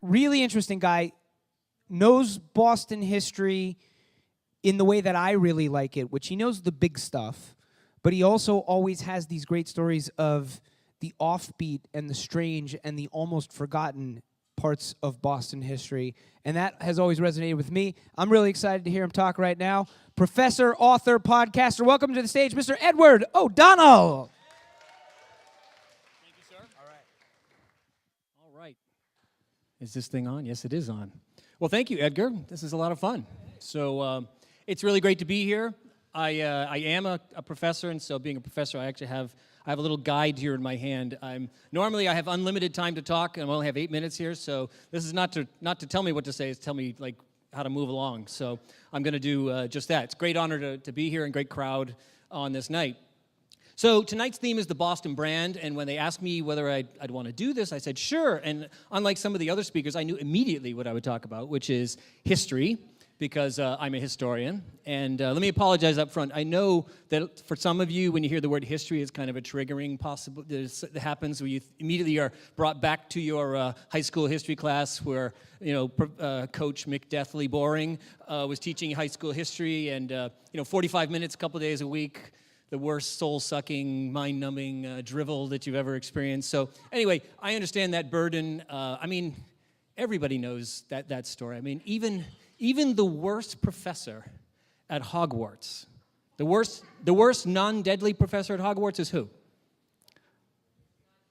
really interesting guy, knows Boston history in the way that I really like it, which he knows the big stuff, but he also always has these great stories of the offbeat and the strange and the almost forgotten parts of Boston history, and that has always resonated with me. I'm really excited to hear him talk right now. Professor, author, podcaster, welcome to the stage, Mr. Edward O'Donnell. Thank you, sir. All right. Is this thing on? Yes, it is on. Well, thank you, Edgar. This is a lot of fun. So it's really great to be here. I am a professor, and so being a professor, I actually have a little guide here in my hand. Normally I have unlimited time to talk, and I only have 8 minutes here. So this is not to tell me what to say; it's tell me like how to move along. So I'm going to do just that. It's a great honor to be here and great crowd on this night. So tonight's theme is the Boston brand, and when they asked me whether I'd want to do this, I said sure. And unlike some of the other speakers, I knew immediately what I would talk about, which is history, because I'm a historian. And let me apologize up front. I know that for some of you, when you hear the word history, it's kind of a triggering possibility that happens where you immediately are brought back to your high school history class where, Coach Mick Deathly Boring was teaching high school history, and 45 minutes, a couple days a week, the worst soul-sucking, mind-numbing drivel that you've ever experienced. So anyway, I understand that burden. Everybody knows that story. I mean, even the worst professor at Hogwarts, the worst non-deadly professor at Hogwarts is who?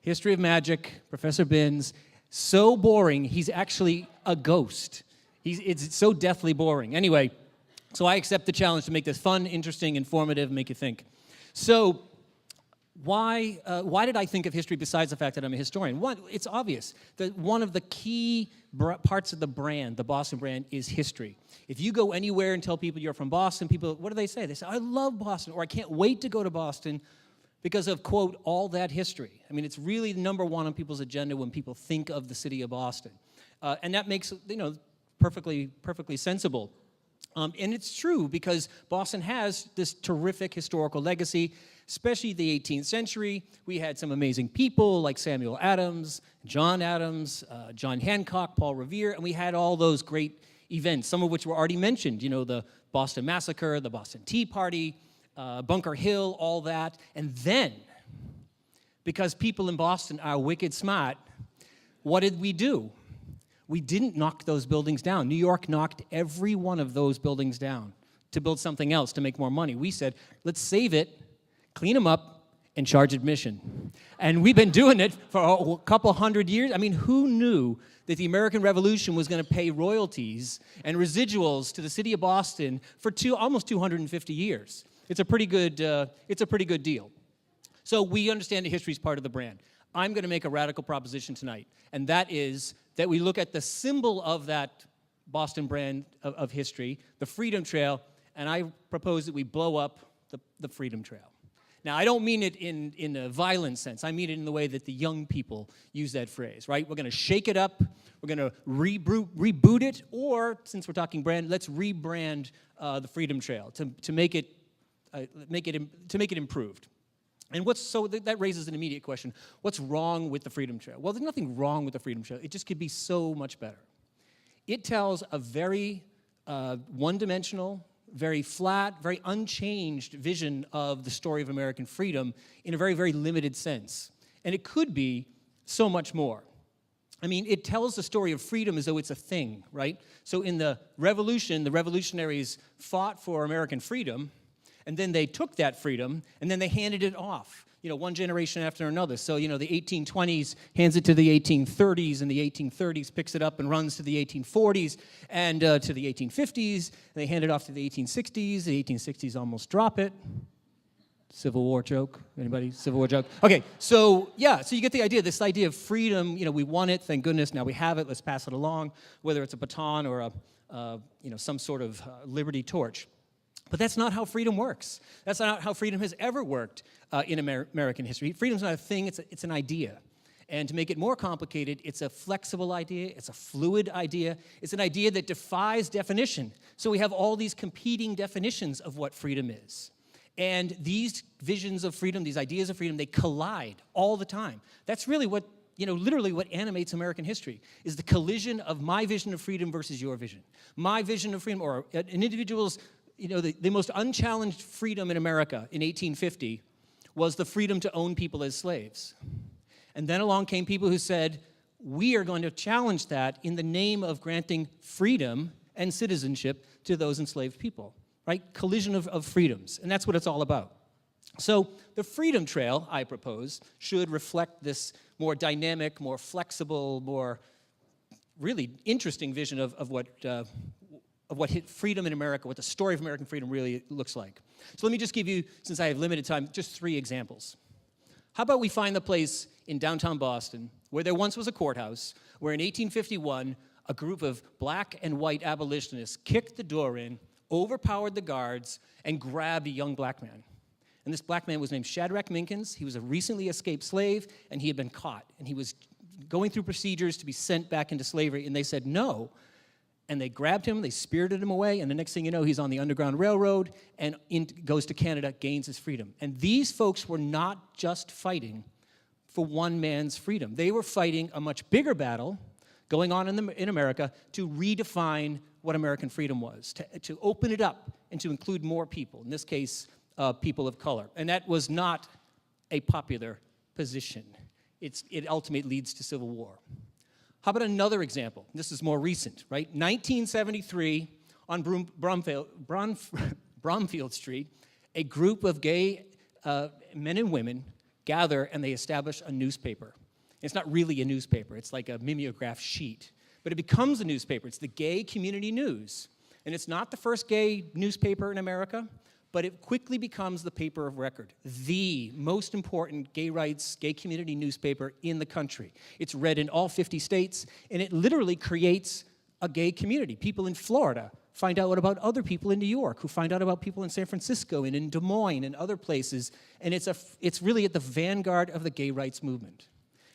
History of Magic, Professor Binns. So boring, he's actually a ghost. It's so deathly boring. Anyway, so I accept the challenge to make this fun, interesting, informative, make you think. So why did I think of history besides the fact that I'm a historian? One, it's obvious that one of the key parts of the brand, the Boston brand, is history. If you go anywhere and tell people you're from Boston, people, what do they say? They say, I love Boston, or I can't wait to go to Boston because of, quote, all that history. I mean, it's really number one on people's agenda when people think of the city of Boston. And that makes, perfectly sensible. And it's true because Boston has this terrific historical legacy, especially the 18th century. We had some amazing people like Samuel Adams, John Adams, John Hancock, Paul Revere, and we had all those great events, some of which were already mentioned, the Boston Massacre, the Boston Tea Party, Bunker Hill, all that. And then, because people in Boston are wicked smart, what did we do? We didn't knock those buildings down. New York knocked every one of those buildings down to build something else, to make more money. We said, let's save it, clean them up, and charge admission. And we've been doing it for a couple hundred years. I mean, who knew that the American Revolution was going to pay royalties and residuals to the city of Boston for almost 250 years? It's a pretty good deal. So we understand that history is part of the brand. I'm going to make a radical proposition tonight, and that is that we look at the symbol of that Boston brand of history, the Freedom Trail, and I propose that we blow up the Freedom Trail. Now, I don't mean it in a violent sense. I mean it in the way that the young people use that phrase, right? We're going to shake it up. We're going to reboot it, or, since we're talking brand, let's rebrand the Freedom Trail to make it improved. And that raises an immediate question. What's wrong with the Freedom Trail? Well, there's nothing wrong with the Freedom Trail. It just could be so much better. It tells a very one-dimensional, very flat, very unchanged vision of the story of American freedom in a very, very limited sense. And it could be so much more. I mean, it tells the story of freedom as though it's a thing, right? So in the Revolution, the revolutionaries fought for American freedom, and then they took that freedom, and then they handed it off, one generation after another. So, the 1820s hands it to the 1830s, and the 1830s picks it up and runs to the 1840s and to the 1850s. And they hand it off to the 1860s. The 1860s almost drop it. Civil War joke? Anybody? Civil War joke? Okay, so you get the idea. This idea of freedom, we won it, thank goodness, now we have it, let's pass it along, whether it's a baton or some sort of liberty torch. But that's not how freedom works. That's not how freedom has ever worked in American history. Freedom's not a thing, it's an idea. And to make it more complicated, it's a flexible idea, it's a fluid idea, it's an idea that defies definition. So we have all these competing definitions of what freedom is. And these visions of freedom, these ideas of freedom, they collide all the time. That's really what literally what animates American history is the collision of my vision of freedom versus your vision. My vision of freedom, or an individual's, the most unchallenged freedom in America in 1850 was the freedom to own people as slaves. And then along came people who said, we are going to challenge that in the name of granting freedom and citizenship to those enslaved people, right? Collision of freedoms, and that's what it's all about. So the freedom trail, I propose, should reflect this more dynamic, more flexible, more really interesting vision of what freedom in America, what the story of American freedom really looks like. So let me just give you, since I have limited time, just 3 examples. How about we find the place in downtown Boston where there once was a courthouse, where in 1851, a group of black and white abolitionists kicked the door in, overpowered the guards, and grabbed a young black man. And this black man was named Shadrach Minkins. He was a recently escaped slave, and he had been caught. And he was going through procedures to be sent back into slavery, and they said no. And they grabbed him, they spirited him away, and the next thing you know, he's on the Underground Railroad and goes to Canada, gains his freedom. And these folks were not just fighting for one man's freedom. They were fighting a much bigger battle going on in America to redefine what American freedom was, to open it up and to include more people, in this case, people of color. And that was not a popular position. It ultimately leads to civil war. How about another example? This is more recent, right? 1973, on Bromfield Street, a group of gay men and women gather and they establish a newspaper. It's not really a newspaper. It's like a mimeograph sheet. But it becomes a newspaper. It's the Gay Community News. And it's not the first gay newspaper in America, but it quickly becomes the paper of record, the most important gay rights, gay community newspaper in the country. It's read in all 50 states, and it literally creates a gay community. People in Florida find out about other people in New York, who find out about people in San Francisco and in Des Moines and other places, and it's really at the vanguard of the gay rights movement.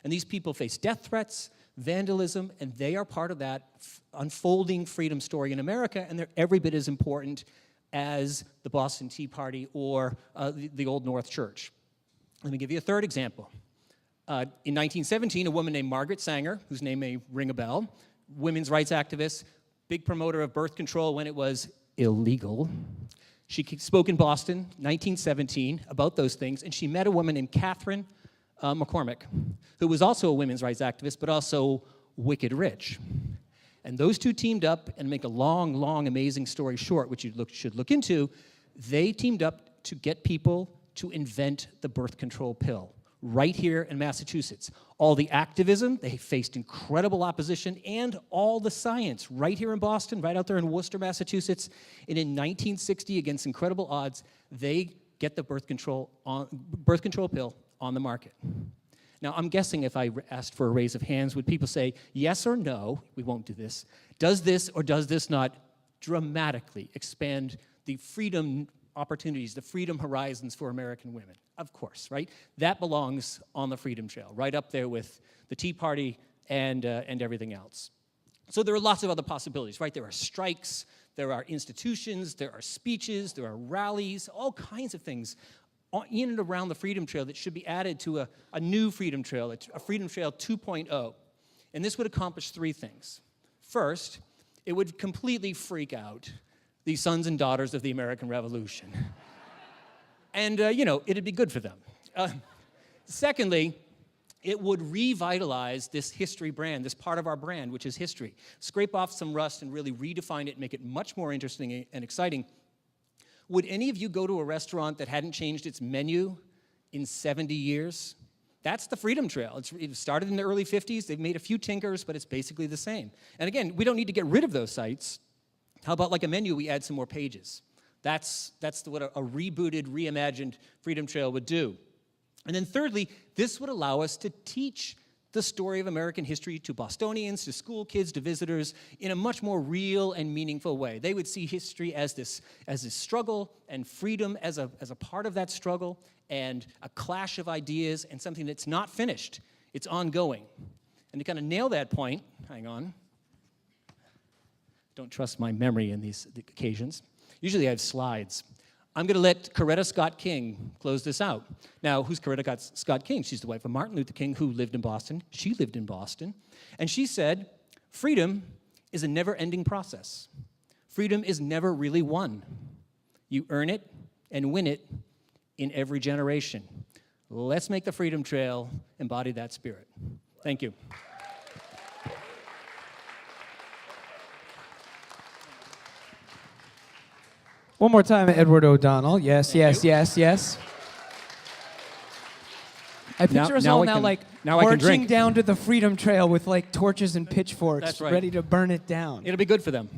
And these people face death threats, vandalism, and they are part of that unfolding freedom story in America, and they're every bit as important as the Boston Tea Party or the Old North Church. Let me give you a third example. In 1917, a woman named Margaret Sanger, whose name may ring a bell, women's rights activist, big promoter of birth control when it was illegal. She spoke in Boston, 1917, about those things, and she met a woman named Catherine McCormick, who was also a women's rights activist, but also wicked rich. And those two teamed up, and make a long, long, amazing story short, which you should look into. They teamed up to get people to invent the birth control pill right here in Massachusetts. All the activism, they faced incredible opposition, and all the science right here in Boston, right out there in Worcester, Massachusetts. And in 1960, against incredible odds, they get the birth control pill on the market. Now, I'm guessing if I asked for a raise of hands, would people say yes or no? We won't do this. Does this or does this not dramatically expand the freedom opportunities, the freedom horizons for American women? Of course, right? That belongs on the freedom trail, right up there with the Tea Party and everything else. So there are lots of other possibilities, right? There are strikes, there are institutions, there are speeches, there are rallies, all kinds of things in and around the freedom trail that should be added to a new freedom trail, a freedom trail 2.0. And this would accomplish 3 things. First, it would completely freak out the sons and daughters of the American Revolution. And, it'd be good for them. Secondly, it would revitalize this history brand, this part of our brand, which is history. Scrape off some rust and really redefine it, make it much more interesting and exciting. Would any of you go to a restaurant that hadn't changed its menu in 70 years? That's the freedom trail. It started in the early 50s. They've made a few tinkers, but it's basically the same. And again, we don't need to get rid of those sites. How about like a menu, we add some more pages? That's what a rebooted, reimagined freedom trail would do. And then thirdly, this would allow us to teach the story of American history to Bostonians, to school kids, to visitors in a much more real and meaningful way. They would see history as this struggle and freedom as a part of that struggle, and a clash of ideas and something that's not finished. It's ongoing. And to kind of nail that point, hang on. Don't trust my memory in these occasions. Usually I have slides. I'm going to let Coretta Scott King close this out. Now, who's Coretta Scott King? She's the wife of Martin Luther King, who lived in Boston. She lived in Boston. And she said, freedom is a never-ending process. Freedom is never really won. You earn it and win it in every generation. Let's make the Freedom Trail embody that spirit. Thank you. One more time, Edward O'Donnell. Yes, yes, yes, yes. I picture us all now marching down to the Freedom Trail with like torches and pitchforks, ready to burn it down. It'll be good for them.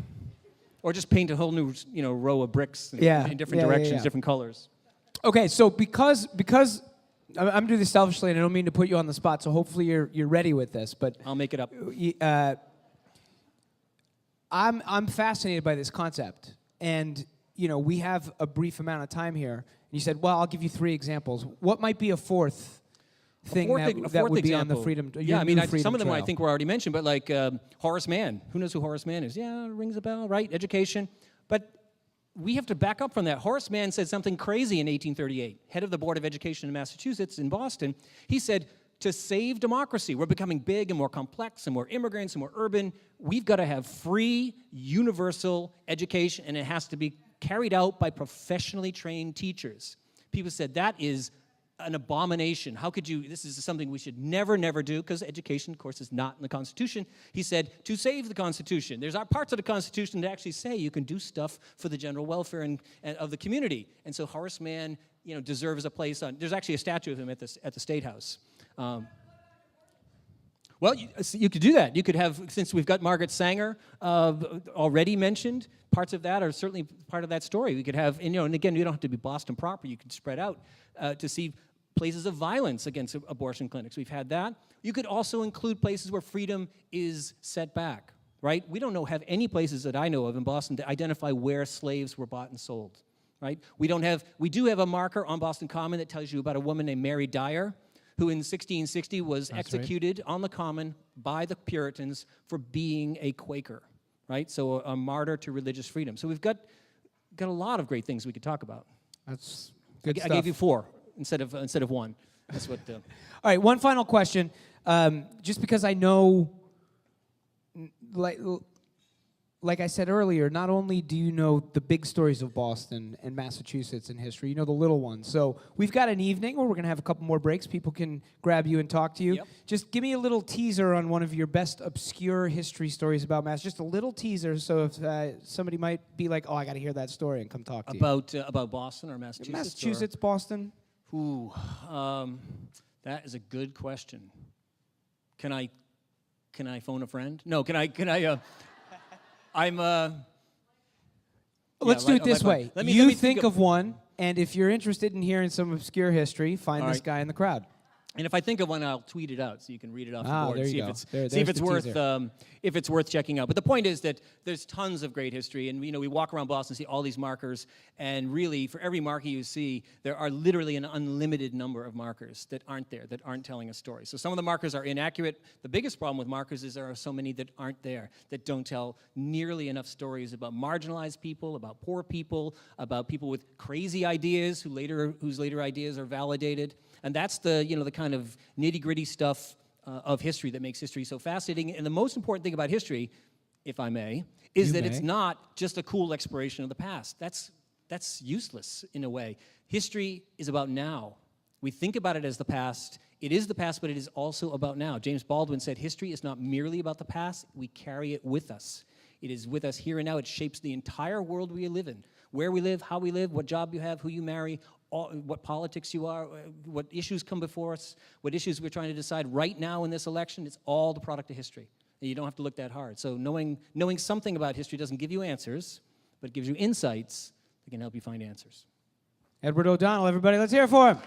Or just paint a whole new, row of bricks in different directions, different colors. Okay, so because I'm doing this selfishly, and I don't mean to put you on the spot, so hopefully you're ready with this, but I'll make it up. I'm fascinated by this concept, and we have a brief amount of time here. And you said, well, I'll give you 3 examples. What might be a fourth thing that would be on the Freedom Trail? Yeah, some of them I think were already mentioned, but like Horace Mann. Who knows who Horace Mann is? Yeah, rings a bell, right? Education. But we have to back up from that. Horace Mann said something crazy in 1838. Head of the Board of Education in Massachusetts, in Boston. He said, to save democracy, we're becoming big and more complex and more immigrants and more urban. We've got to have free, universal education, and it has to be carried out by professionally trained teachers. People said, that is an abomination. How could you, this is something we should never, never do, because education, of course, is not in the Constitution. He said, to save the Constitution. There's parts of the Constitution that actually say you can do stuff for the general welfare and of the community. And so Horace Mann, deserves a place on, there's actually a statue of him at the State House. Well, you could do that. You could have, since we've got Margaret Sanger already mentioned, parts of that are certainly part of that story. We could have, and again, you don't have to be Boston proper. You could spread out to see places of violence against abortion clinics. We've had that. You could also include places where freedom is set back, right? We don't have any places that I know of in Boston to identify where slaves were bought and sold, right? We do have a marker on Boston Common that tells you about a woman named Mary Dyer, who in 1660 was executed on the Common by the Puritans for being a Quaker, right? So a martyr to religious freedom. So we've got a lot of great things we could talk about. That's good stuff. I gave you 4 instead of 1. That's what. All right, one final question. Just because I know, like I said earlier, not only do you know the big stories of Boston and Massachusetts in history, you know the little ones. So we've got an evening where we're going to have a couple more breaks. People can grab you and talk to you. Yep. Just give me a little teaser on one of your best obscure history stories about Mass. Just a little teaser, so if somebody might be like, oh, I got to hear that story, and come talk to you. About Boston or Massachusetts? Massachusetts, Boston. Ooh, that is a good question. Can I phone a friend? No, can I Let's do it this way. Let me think of one, and if you're interested in hearing some obscure history, find this guy in the crowd. And if I think of one, I'll tweet it out so you can read it off the board. There you go. See if it's worth checking out. But the point is that there's tons of great history, and we walk around Boston and see all these markers, and really for every marker you see, there are literally an unlimited number of markers that aren't there, that aren't telling a story. So some of the markers are inaccurate. The biggest problem with markers is there are so many that aren't there, that don't tell nearly enough stories about marginalized people, about poor people, about people with crazy ideas whose later ideas are validated. And that's the kind of nitty-gritty stuff of history that makes history so fascinating. And the most important thing about history, if I may, is that it's not just a cool exploration of the past. That's useless in a way. History is about now. We think about it as the past. It is the past, but it is also about now. James Baldwin said, history is not merely about the past. We carry it with us. It is with us here and now. It shapes the entire world we live in. Where we live, how we live, what job you have, who you marry, what politics you are, what issues come before us, what issues we're trying to decide right now in this election. It's all the product of history. And you don't have to look that hard. So knowing something about history doesn't give you answers, but it gives you insights that can help you find answers. Edward O'Donnell, everybody, let's hear it for him.